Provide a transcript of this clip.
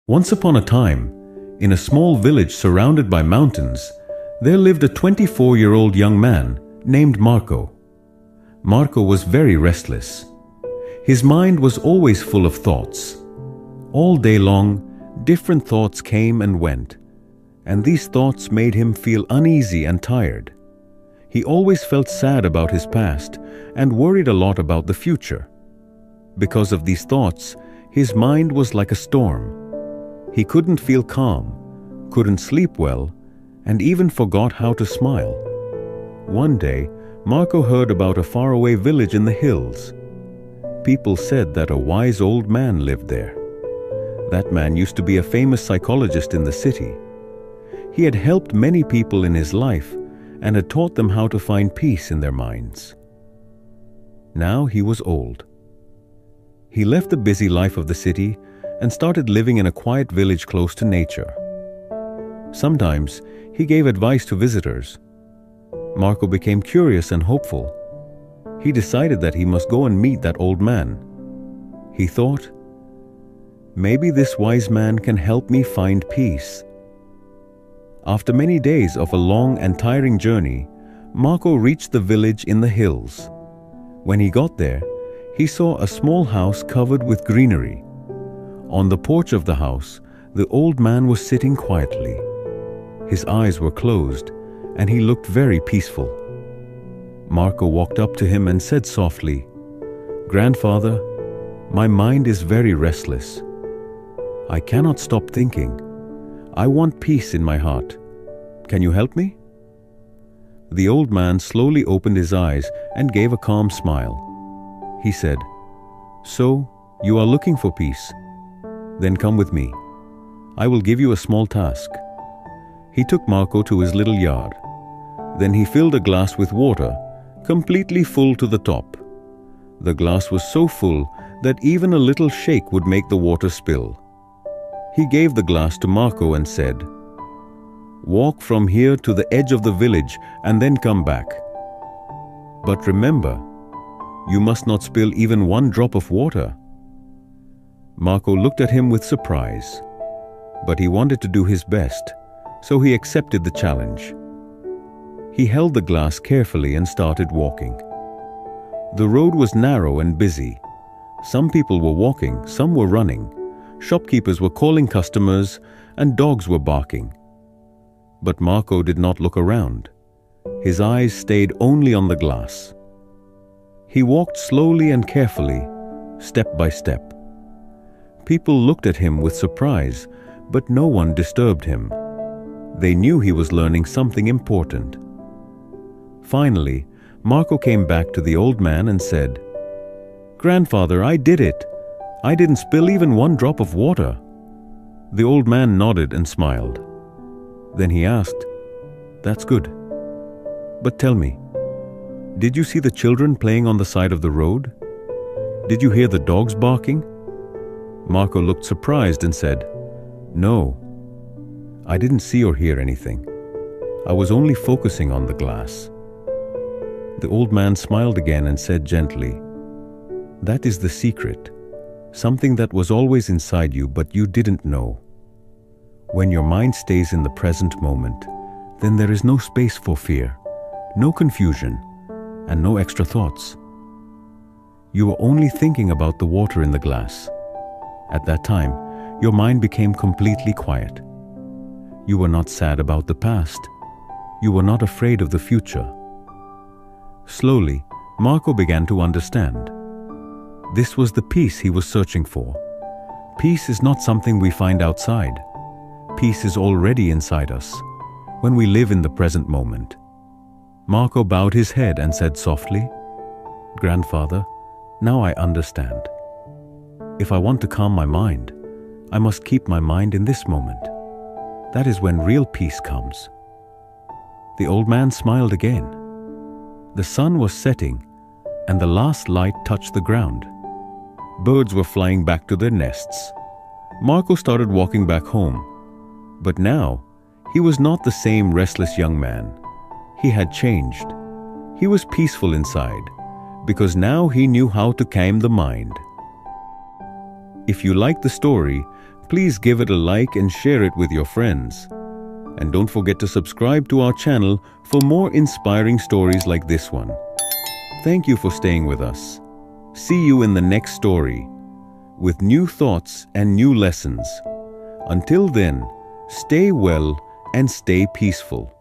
Once upon a time, in a small village surrounded by mountains, there lived a 24-year-old young man named Marco. Marco was very restless. His mind was always full of thoughts. All day long, different thoughts came and went, and these thoughts made him feel uneasy and tired. He always felt sad about his past and worried a lot about the future. Because of these thoughts, his mind was like a storm. He couldn't feel calm, couldn't sleep well, and even forgot how to smile. One day, Marco heard about a faraway village in the hills. People said that a wise old man lived there. That man used to be a famous psychologist in the city. He had helped many people in his life and had taught them how to find peace in their minds. Now he was old. He left the busy life of the city and started living in a quiet village close to nature. Sometimes he gave advice to visitors. Marco became curious and hopeful. He decided that he must go and meet that old man. He thought, maybe this wise man can help me find peace. After many days of a long and tiring journey, Marco reached the village in the hills. When he got there, he saw a small house covered with greenery. On the porch of the house, the old man was sitting quietly. His eyes were closed, and he looked very peaceful. Marco walked up to him and said softly, "Grandfather, my mind is very restless. I cannot stop thinking. I want peace in my heart. Can you help me?" The old man slowly opened his eyes and gave a calm smile. He said, "So, you are looking for peace? Then come with me. I will give you a small task." He took Marco to his little yard. Then he filled a glass with water, completely full to the top. The glass was so full that even a little shake would make the water spill. He gave the glass to Marco and said, "Walk from here to the edge of the village and then come back. But remember, you must not spill even one drop of water." Marco looked at him with surprise, but he wanted to do his best, so he accepted the challenge. He held the glass carefully and started walking. The road was narrow and busy. Some people were walking, some were running. Shopkeepers were calling customers, and dogs were barking. But Marco did not look around. His eyes stayed only on the glass. He walked slowly and carefully, step by step. People looked at him with surprise, but no one disturbed him. They knew he was learning something important. Finally, Marco came back to the old man and said, "Grandfather, I did it. I didn't spill even one drop of water." The old man nodded and smiled. Then he asked, "That's good. But tell me, did you see the children playing on the side of the road? Did you hear the dogs barking?" Marco looked surprised and said, "No, I didn't see or hear anything. I was only focusing on the glass." The old man smiled again and said gently, "That is the secret, something that was always inside you but you didn't know. When your mind stays in the present moment, then there is no space for fear, no confusion, and no extra thoughts. You are only thinking about the water in the glass. At that time, your mind became completely quiet. You were not sad about the past. You were not afraid of the future." Slowly, Marco began to understand. This was the peace he was searching for. Peace is not something we find outside. Peace is already inside us, when we live in the present moment. Marco bowed his head and said softly, "Grandfather, now I understand. If I want to calm my mind, I must keep my mind in this moment. That is when real peace comes." The old man smiled again. The sun was setting, and the last light touched the ground. Birds were flying back to their nests. Marco started walking back home. But now, he was not the same restless young man. He had changed. He was peaceful inside, because now he knew how to calm the mind. If you like the story, Please give it a like and share it with your friends. And don't forget to subscribe to our channel for more inspiring stories like this one. Thank you for staying with us. See you in the next story with new thoughts and new lessons. Until then, stay well and stay peaceful.